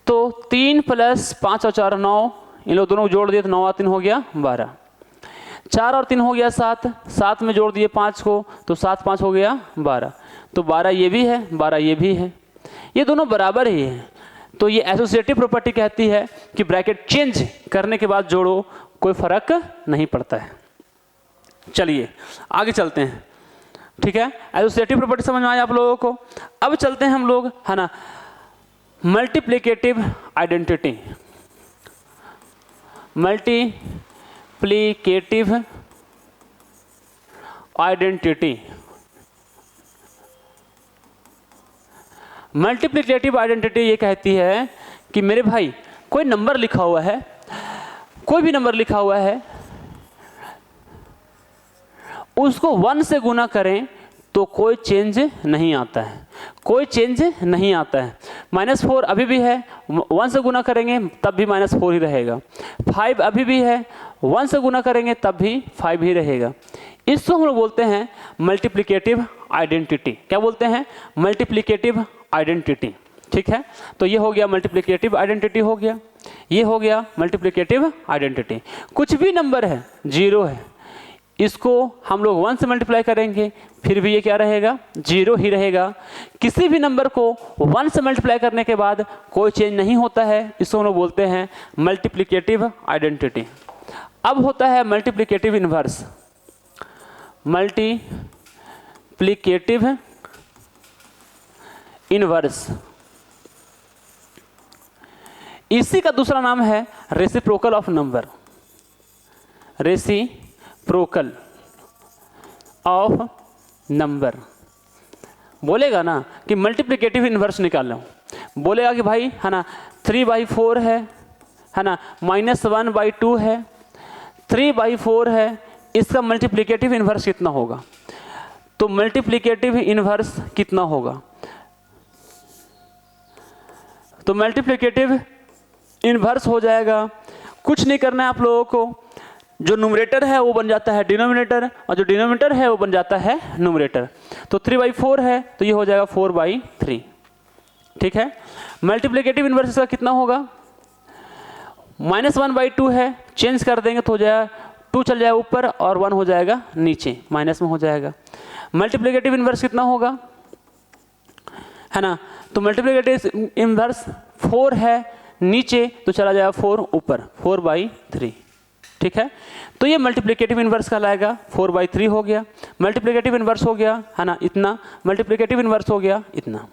तो 3 + 5 और 4 9, इन लोग दोनों को जोड़ दिए तो 9 और 3 हो गया 12, 4 और 3 हो गया 7, 7 में जोड़ दिए 5 को तो 7 5 हो गया 12, तो 12 ये भी है, 12 ये भी है, ये दोनों बराबर ही है। तो ये एसोसिएटिव प्रॉपर्टी कहती है कि ब्रैकेट चेंज करने के बाद जोड़ो, कोई फर्क नहीं पड़ता है। चलिए आगे चलते हैं, ठीक है। एसोसिएटिव प्रॉपर्टी समझ में आया आप लोगों को। अब चलते हैं हम लोग, है ना, multiplicative identity. Multiplicative identity, multiplicative identity ये कहती है कि मेरे भाई कोई नंबर लिखा हुआ है, कोई भी नंबर लिखा हुआ है उसको 1 से गुना करें तो कोई चेंज नहीं आता है, कोई चेंज नहीं आता है। -4 अभी भी है, 1 से गुना करेंगे तब भी -4 ही रहेगा। 5 अभी भी है, 1 से गुना करेंगे तब भी 5 ही रहेगा। इसको हम लोग बोलते हैं मल्टीप्लिकेटिव आइडेंटिटी। क्या बोलते हैं? Multiplicative identity. ठीक है, तो ये हो गया मल्टीप्लिकेटिव आइडेंटिटी हो गया, ये हो गया मल्टीप्लिकेटिव आइडेंटिटी। कुछ भी नंबर है, 0 है, इसको हम लोग 1 से मल्टीप्लाई करेंगे फिर भी ये क्या रहेगा? 0 ही रहेगा। किसी भी नंबर को 1 से मल्टीप्लाई करने के बाद कोई चेंज नहीं होता है, इसको हम लोग बोलते हैं मल्टीप्लिकेटिव आइडेंटिटी। अब होता है मल्टीप्लिकेटिव इन्वर्स। मल्टीप्लिकेटिव इन्वर्स, इसी का दूसरा नाम है reciprocal of number. Reciprocal of number. बोलेगा ना कि मल्टीप्लिकेटिव इन्वर्स निकाल लो, बोलेगा कि भाई है ना 3/4 है ना, -1/2 है, 3/4 है, इसका मल्टीप्लिकेटिव इन्वर्स कितना होगा? तो मल्टीप्लिकेटिव इन्वर्स कितना होगा? तो मल्टीप्लिकेटिव इन्वर्स हो जाएगा, कुछ नहीं करना है आप लोगों को, जो न्यूमरेटर है वो बन जाता है डिनोमिनेटर और जो डिनोमिनेटर है वो बन जाता है न्यूमरेटर। तो 3/4 है तो ये हो जाएगा 4/3। ठीक है, मल्टीप्लिकेटिव इन्वर्स इसका कितना होगा? -1/2 है, चेंज कर देंगे तो हो जाएगा 2 चल जाएगा ऊपर और 1 हो जाएगा नीचे, माइनस में हो जाएगा। मल्टीप्लिकेटिव इन्वर्स कितना होगा, है ना? तो मल्टीप्लिकेटिव इन्वर्स 4 है नीचे तो चला जाएगा 4 ऊपर, 4/3। ठीक है, तो ये मल्टीप्लिकेटिव इन्वर्स कहलाएगा। 4/3 हो गया, मल्टीप्लिकेटिव इन्वर्स हो गया, है ना, इतना। मल्टीप्लिकेटिव इन्वर्स हो गया इतना।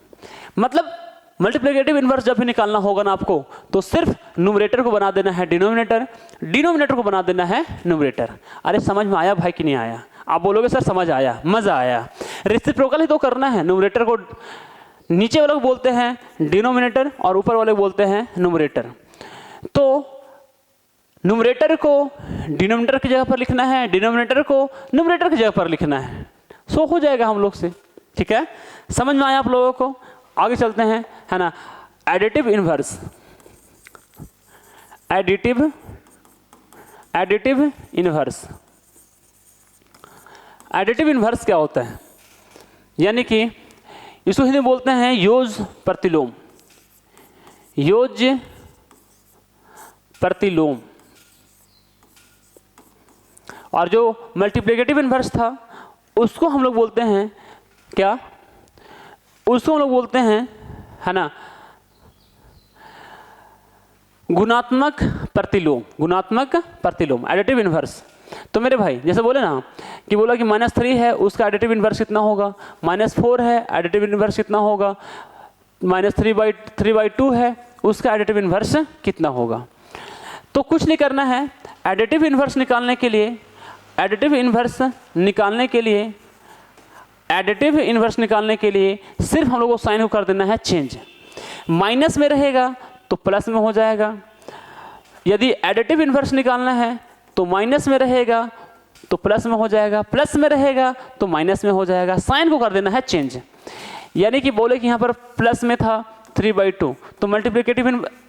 मतलब मल्टीप्लिकेटिव इन्वर्स जब भी निकालना होगा ना आपको, तो सिर्फ न्यूमरेटर को बना देना है डिनोमिनेटर, डिनोमिनेटर को बना देना है न्यूमरेटर। अरे समझ में आया भाई कि नहीं आया? आप बोलोगे सर समझ आया, मजा आया। रेसिप्रोकल ही तो करना है, न्यूमरेटर को नीचे वाले को बोलते हैं डिनोमिनेटर और ऊपर वाले को बोलते हैं न्यूमरेटर। तो न्यूमरेटर को डिनोमिनेटर की जगह पर लिखना है, डिनोमिनेटर को न्यूमरेटर की जगह पर लिखना है, सो हो जाएगा हम लोग से। ठीक है, समझ में आया आप लोगों को? आगे चलते हैं, है ना। Additive inverse, additive inverse. Additive inverse क्या होता है? यानी कि इसको हिंदी में बोलते हैं योज प्रतिलोम, योज प्रतिलोम। और जो मल्टीप्लिकेटिव इन्वर्स था उसको हम लोग बोलते हैं क्या? उसको हम लोग बोलते हैं, है ना, गुणात्मक प्रतिलोम, गुणात्मक प्रतिलोम, एडिटिव इन्वर्स। तो मेरे भाई जैसे बोले ना कि बोला कि -3 है उसका एडिटिव इन्वर्स कितना होगा, -4 है एडिटिव इन्वर्स कितना होगा, -3/2 है उसका एडिटिव इन्वर्स कितना होगा। तो कुछ नहीं करना है, एडिटिव इन्वर्स निकालने के लिए, एडिटिव इन्वर्स निकालने के लिए, एडिटिव इन्वर्स निकालने के लिए सिर्फ हम लोग को साइन को कर देना है चेंज। माइनस में रहेगा तो प्लस में हो जाएगा, यदि एडिटिव इन्वर्स निकालना है तो माइनस में रहेगा तो प्लस में हो जाएगा, प्लस में रहेगा तो माइनस में हो जाएगा, साइन को कर देना है चेंज। यानी कि बोले कि यहाँ पर प्लस में था 3/2 तो मल्टीप्लिकेटिव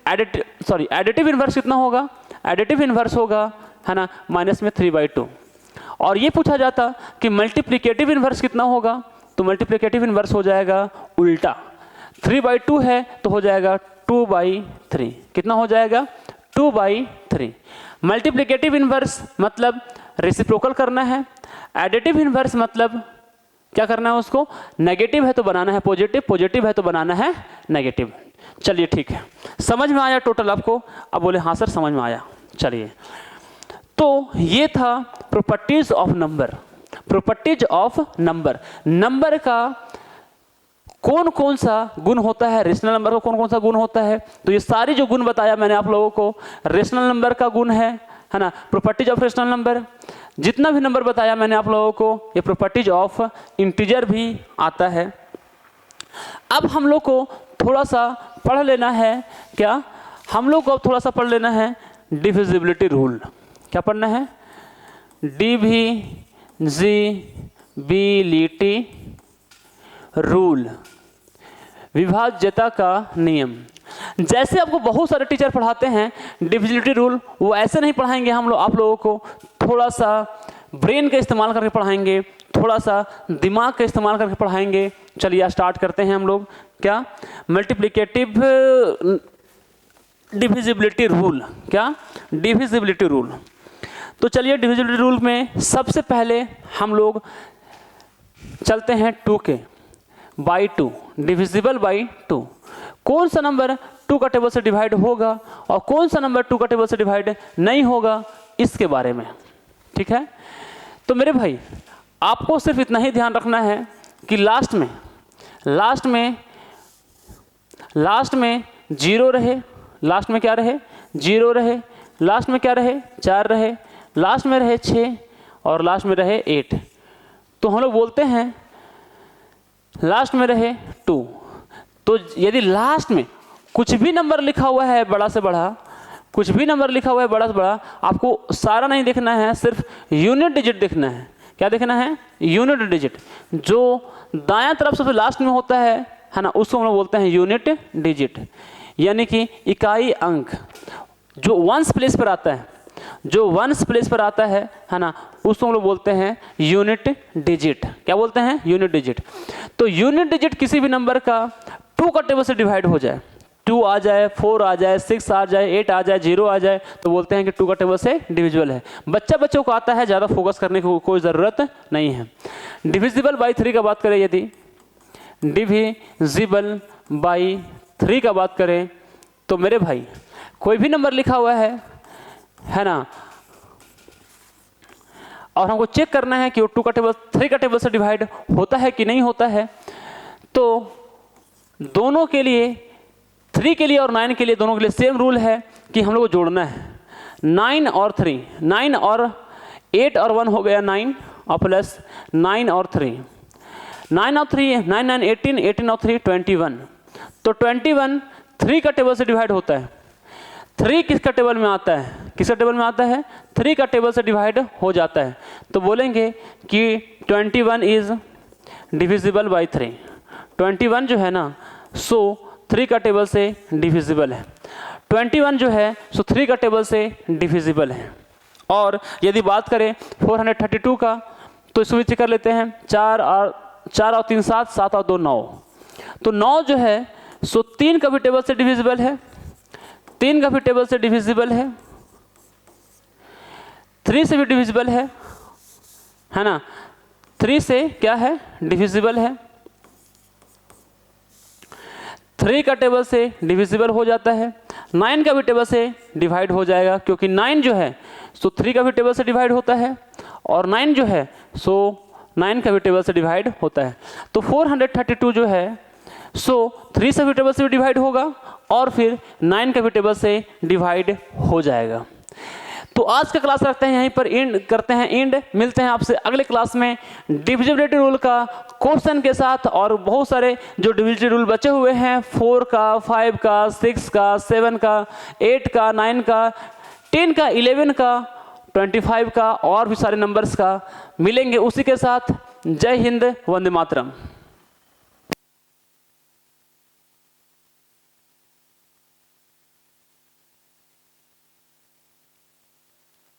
एडिटिव इन्वर्स कितना होगा? एडिटिव इन्वर्स होगा, है ना, माइनस में 3/2। और ये पूछा जाता कि मल्टीप्लिकेटिव इन्वर्स कितना होगा, तो मल्टीप्लिकेटिव इन्वर्स हो जाएगा उल्टा, 3/2 है तो हो जाएगा 2/3। कितना हो जाएगा? 2/3। मल्टीप्लिकेटिव इन्वर्स मतलब रेसिप्रोकल करना है, एडिटिव इन्वर्स मतलब क्या करना है, उसको नेगेटिव है तो बनाना है पॉजिटिव, पॉजिटिव है तो बनाना है नेगेटिव। चलिए ठीक है, समझ में आया टोटल आपको? अब बोले हाँ सर समझ में आया। चलिए, तो ये था properties of number, properties of number. Number का कौन कौन सा गुण होता है, रेशनल नंबर का कौन कौन सा गुण होता है, तो ये सारी जो गुण बताया मैंने आप लोगों को, रेशनल नंबर का गुण है ना, प्रॉपर्टीज ऑफ रेशनल नंबर। जितना भी नंबर बताया मैंने आप लोगों को, ये प्रॉपर्टीज ऑफ इंटीजर भी आता है। अब हम लोग को थोड़ा सा पढ़ लेना है, क्या हम लोग को अब थोड़ा सा पढ़ लेना है डिविजिबिलिटी रूल। क्या पढ़ना है? डिविजिबिलिटी रूल, विभाज्यता का नियम। जैसे आपको बहुत सारे टीचर पढ़ाते हैं डिविजिबिलिटी रूल, वो ऐसे नहीं पढ़ाएंगे हम लोग आप लोगों को, थोड़ा सा ब्रेन का इस्तेमाल करके पढ़ाएंगे, थोड़ा सा दिमाग का इस्तेमाल करके पढ़ाएंगे। चलिए स्टार्ट करते हैं हम लोग। क्या? Multiplicative divisibility rule. क्या? Divisibility rule. तो चलिए डिविजिबिलिटी रूल में सबसे पहले हम लोग चलते हैं 2 के बाई 2, डिविजिबल बाई 2। कौन सा नंबर 2 का टेबल से डिवाइड होगा और कौन सा नंबर 2 का टेबल से डिवाइड नहीं होगा, इसके बारे में। ठीक है? तो मेरे भाई आपको सिर्फ इतना ही ध्यान रखना है कि लास्ट में 0 रहे, लास्ट में क्या रहे? 0 रहे, लास्ट में क्या रहे? 4 रहे, लास्ट में रहे 6 और लास्ट में रहे 8। तो हम लोग बोलते हैं लास्ट में रहे 2। तो यदि लास्ट में कुछ भी नंबर लिखा हुआ है बड़ा से बड़ा, कुछ भी नंबर लिखा हुआ है बड़ा से बड़ा, आपको सारा नहीं देखना है, सिर्फ यूनिट डिजिट देखना है। क्या देखना है? Unit digit. जो दायां तरफ सबसे लास्ट में होता है ना, उसको हम लोग बोलते हैं यूनिट डिजिट, यानी कि इकाई अंक। जो वंस प्लेस पर आता है, जो वंस प्लेस पर आता है ना, उसको हम लोग बोलते हैं यूनिट डिजिट। क्या बोलते हैं? Unit digit. तो यूनिट डिजिट किसी भी नंबर का 2 का टेबल से डिवाइड हो जाए, 2 आ जाए, 4 आ जाए, 6 आ जाए, 8 आ जाए, 0 आ जाए, तो बोलते हैं कि 2 का टेबल से डिविजिबल है। बच्चों को आता है, ज़्यादा फोकस करने की कोई ज़रूरत नहीं है। डिविजिबल बाई 3 का बात करें, यदि डिविजिबल बाई 3 का बात करें, तो मेरे भाई कोई भी नंबर लिखा हुआ है ना, और हमको चेक करना है कि वो 2 का टेबल 3 का टेबल से डिवाइड होता है कि नहीं होता है, तो दोनों के लिए, 3 के लिए और 9 के लिए, दोनों के लिए सेम रूल है कि हम लोग को जोड़ना है 9 और 3, 9 और 8 और 1 हो गया 9, और प्लस 9 और 3, 9 और 3, 9 9 18, 18 और 3 21। तो 21 3 का टेबल से डिवाइड होता है। 3 किसका टेबल में आता है? किसका टेबल में आता है? 3 का टेबल से डिवाइड हो जाता है। तो बोलेंगे कि 21 इज डिविजिबल बाई 3। 21 जो है ना, सो 3 का टेबल से डिविजिबल है। 21 जो है सो 3 का टेबल से डिविजिबल है। और यदि बात करें 432 का, तो इसको भी चेक कर लेते हैं। 4 और 3 7, 7 और 2 9। तो 9 जो है सो 3 का भी टेबल से डिविजिबल है, 3 का भी टेबल से डिविजिबल है, 3 से भी डिविजिबल है ना, 3 से क्या है? डिविजिबल है। 3 का टेबल से डिविजिबल हो जाता है। 9 का भी टेबल से डिवाइड हो जाएगा, क्योंकि 9 जो है सो 3 का भी टेबल से डिवाइड होता है, और 9 जो है सो 9 का भी टेबल से डिवाइड होता है। तो 432 जो है सो 3 से भी टेबल से भी डिवाइड होगा, और फिर 9 का भी टेबल से डिवाइड हो जाएगा। तो आज का क्लास रखते हैं यहीं पर, एंड करते हैं एंड। मिलते हैं आपसे अगले क्लास में डिविजिबिलिटी रूल का क्वेश्चन के साथ, और बहुत सारे जो डिविजिबिलिटी रूल बचे हुए हैं 4 का, 5 का, 6 का, 7 का, 8 का, 9 का, 10 का, 11 का, 25 का, और भी सारे नंबर्स का मिलेंगे उसी के साथ। जय हिंद, वंदे मातरम।